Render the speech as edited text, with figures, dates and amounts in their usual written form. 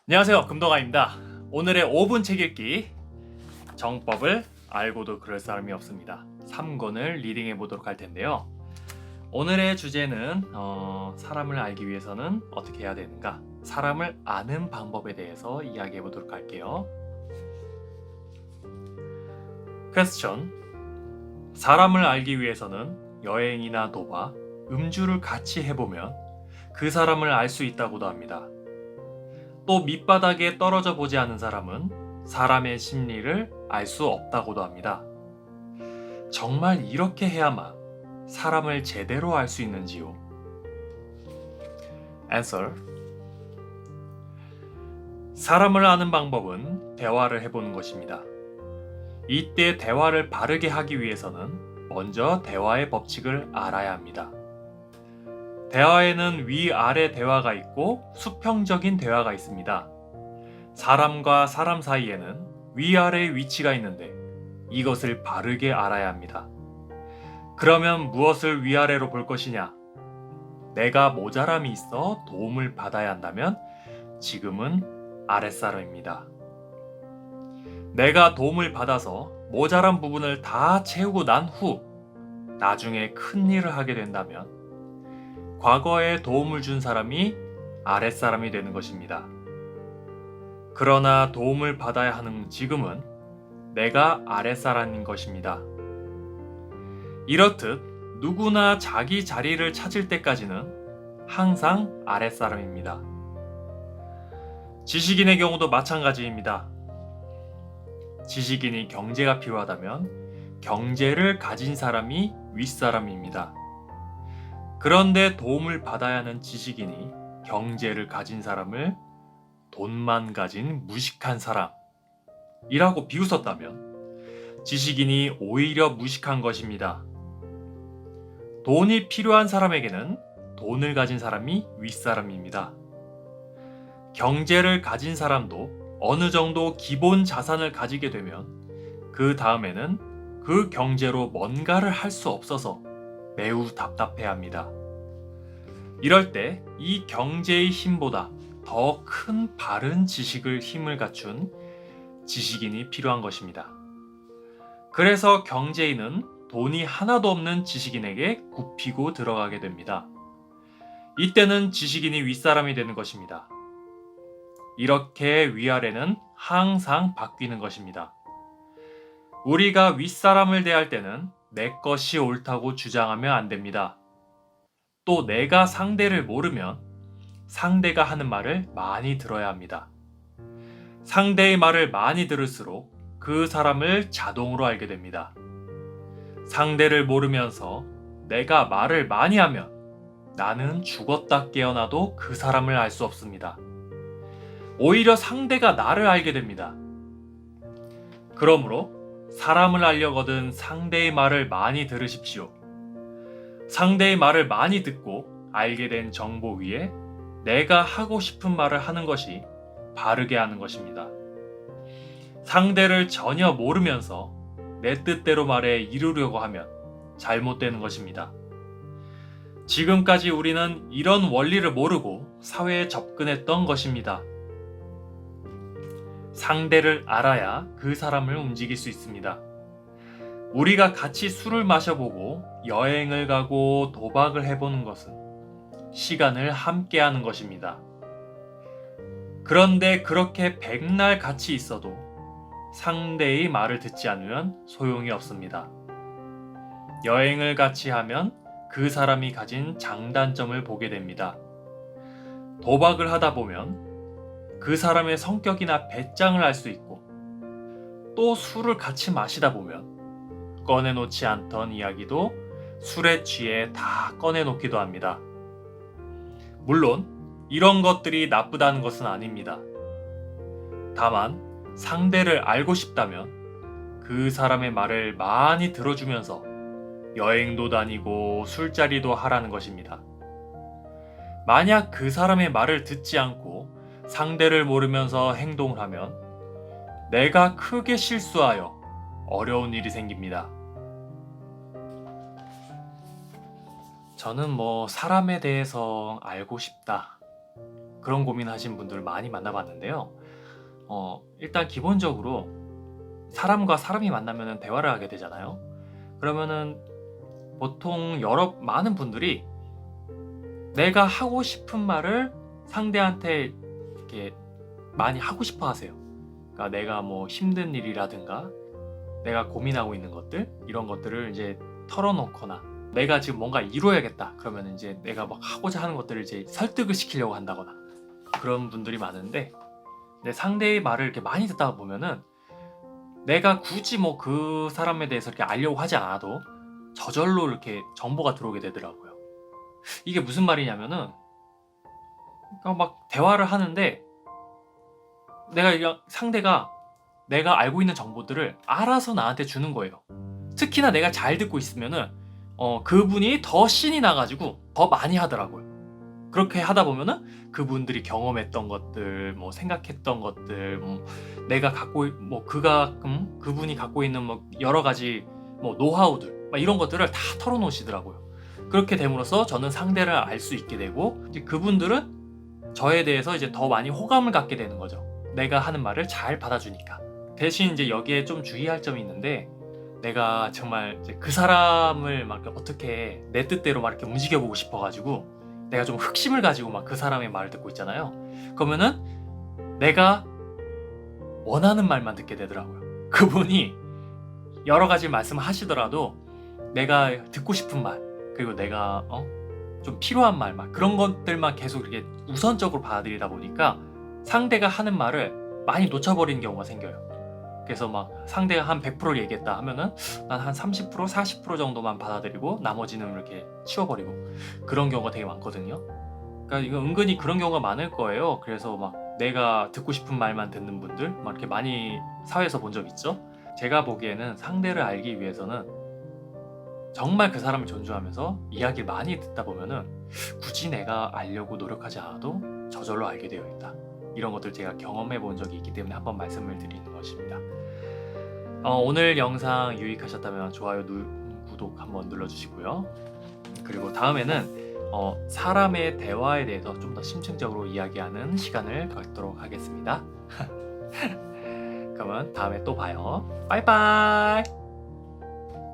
안녕하세요, 금동아입니다. 오늘의 5분 책 읽기 정법을 알고도 그럴 사람이 없습니다. 3권을 리딩해 보도록 할 텐데요. 오늘의 주제는 사람을 알기 위해서는 어떻게 해야 되는가, 사람을 아는 방법에 대해서 이야기해 보도록 할게요. Question. 사람을 알기 위해서는 여행이나 도박, 음주를 같이 해보면 그 사람을 알 수 있다고도 합니다. 또 밑바닥에 떨어져 보지 않은 사람은 사람의 심리를 알 수 없다고도 합니다. 정말 이렇게 해야만 사람을 제대로 알 수 있는지요? Answer. 사람을 아는 방법은 대화를 해보는 것입니다. 이때 대화를 바르게 하기 위해서는 먼저 대화의 법칙을 알아야 합니다. 대화에는 위아래 대화가 있고 수평적인 대화가 있습니다. 사람과 사람 사이에는 위아래의 위치가 있는데 이것을 바르게 알아야 합니다. 그러면 무엇을 위아래로 볼 것이냐? 내가 모자람이 있어 도움을 받아야 한다면 지금은 아랫사람입니다. 내가 도움을 받아서 모자란 부분을 다 채우고 난 후 나중에 큰 일을 하게 된다면 과거에 도움을 준 사람이 아랫사람이 되는 것입니다. 그러나 도움을 받아야 하는 지금은 내가 아랫사람인 것입니다. 이렇듯 누구나 자기 자리를 찾을 때까지는 항상 아랫사람입니다. 지식인의 경우도 마찬가지입니다. 지식인이 경제가 필요하다면 경제를 가진 사람이 윗사람입니다. 그런데 도움을 받아야 하는 지식인이 경제를 가진 사람을 돈만 가진 무식한 사람이라고 비웃었다면 지식인이 오히려 무식한 것입니다. 돈이 필요한 사람에게는 돈을 가진 사람이 윗사람입니다. 경제를 가진 사람도 어느 정도 기본 자산을 가지게 되면 그 다음에는 그 경제로 뭔가를 할 수 없어서 매우 답답해합니다. 이럴 때 이 경제의 힘보다 더 큰 바른 지식을 힘을 갖춘 지식인이 필요한 것입니다. 그래서 경제인은 돈이 하나도 없는 지식인에게 굽히고 들어가게 됩니다. 이때는 지식인이 윗사람이 되는 것입니다. 이렇게 위아래는 항상 바뀌는 것입니다. 우리가 윗사람을 대할 때는 내 것이 옳다고 주장하면 안 됩니다. 또 내가 상대를 모르면 상대가 하는 말을 많이 들어야 합니다. 상대의 말을 많이 들을수록 그 사람을 자동으로 알게 됩니다. 상대를 모르면서 내가 말을 많이 하면 나는 죽었다 깨어나도 그 사람을 알 수 없습니다. 오히려 상대가 나를 알게 됩니다. 그러므로 사람을 알려거든 상대의 말을 많이 들으십시오. 상대의 말을 많이 듣고 알게 된 정보 위에 내가 하고 싶은 말을 하는 것이 바르게 하는 것입니다. 상대를 전혀 모르면서 내 뜻대로 말해 이루려고 하면 잘못되는 것입니다. 지금까지 우리는 이런 원리를 모르고 사회에 접근했던 것입니다. 상대를 알아야 그 사람을 움직일 수 있습니다. 우리가 같이 술을 마셔보고 여행을 가고 도박을 해보는 것은 시간을 함께 하는 것입니다. 그런데 그렇게 백날 같이 있어도 상대의 말을 듣지 않으면 소용이 없습니다. 여행을 같이 하면 그 사람이 가진 장단점을 보게 됩니다. 도박을 하다 보면 그 사람의 성격이나 배짱을 알 수 있고, 또 술을 같이 마시다 보면 꺼내놓지 않던 이야기도 술에 취해 다 꺼내놓기도 합니다. 물론 이런 것들이 나쁘다는 것은 아닙니다. 다만 상대를 알고 싶다면 그 사람의 말을 많이 들어주면서 여행도 다니고 술자리도 하라는 것입니다. 만약 그 사람의 말을 듣지 않고 상대를 모르면서 행동을 하면 내가 크게 실수하여 어려운 일이 생깁니다. 저는 사람에 대해서 알고 싶다, 그런 고민하신 분들을 많이 만나봤는데요. 일단 기본적으로 사람과 사람이 만나면 대화를 하게 되잖아요. 그러면은 보통 많은 분들이 내가 하고 싶은 말을 상대한테 이렇게 많이 하고 싶어 하세요. 그러니까 내가 뭐 힘든 일이라든가 내가 고민하고 있는 것들, 이런 것들을 이제 털어놓거나 내가 지금 뭔가 이루어야겠다 그러면 이제 내가 막 하고자 하는 것들을 이제 설득을 시키려고 한다거나 그런 분들이 많은데, 근데 상대의 말을 이렇게 많이 듣다 보면은 내가 굳이 뭐 그 사람에 대해서 이렇게 알려고 하지 않아도 저절로 이렇게 정보가 들어오게 되더라고요. 이게 무슨 말이냐면은, 그러니까 막 대화를 하는데 상대가 내가 알고 있는 정보들을 알아서 나한테 주는 거예요. 특히나 내가 잘 듣고 있으면은 그분이 더 신이 나가지고 더 많이 하더라고요. 그렇게 하다 보면은 그분들이 경험했던 것들, 뭐 생각했던 것들, 내가 그분이 갖고 있는 뭐 여러 가지 뭐 노하우들, 막 이런 것들을 다 털어놓으시더라고요. 그렇게 됨으로써 저는 상대를 알 수 있게 되고, 이제 그분들은 저에 대해서 이제 더 많이 호감을 갖게 되는 거죠. 내가 하는 말을 잘 받아주니까. 대신 이제 여기에 좀 주의할 점이 있는데, 내가 정말 이제 그 사람을 막 어떻게 내 뜻대로 막 이렇게 움직여보고 싶어가지고 내가 좀 흑심을 가지고 막 그 사람의 말을 듣고 있잖아요. 그러면은 내가 원하는 말만 듣게 되더라고요. 그분이 여러 가지 말씀을 하시더라도 내가 듣고 싶은 말, 그리고 내가 좀 필요한 말, 막 그런 것들만 계속 이렇게 우선적으로 받아들이다 보니까 상대가 하는 말을 많이 놓쳐버리는 경우가 생겨요. 그래서 막 상대가 한 100%를 얘기했다 하면은 난 한 30%, 40% 정도만 받아들이고 나머지는 이렇게 치워버리고, 그런 경우가 되게 많거든요. 그러니까 이거 은근히 그런 경우가 많을 거예요. 그래서 막 내가 듣고 싶은 말만 듣는 분들 막 이렇게 많이 사회에서 본 적 있죠. 제가 보기에는 상대를 알기 위해서는 정말 그 사람을 존중하면서 이야기를 많이 듣다 보면은 굳이 내가 알려고 노력하지 않아도 저절로 알게 되어 있다. 이런 것들 제가 경험해 본 적이 있기 때문에 한번 말씀을 드리는 것입니다. 오늘 영상 유익하셨다면 좋아요, 구독 한번 눌러주시고요. 그리고 다음에는 사람의 대화에 대해서 좀 더 심층적으로 이야기하는 시간을 갖도록 하겠습니다. 그러면 다음에 또 봐요. 빠이빠이.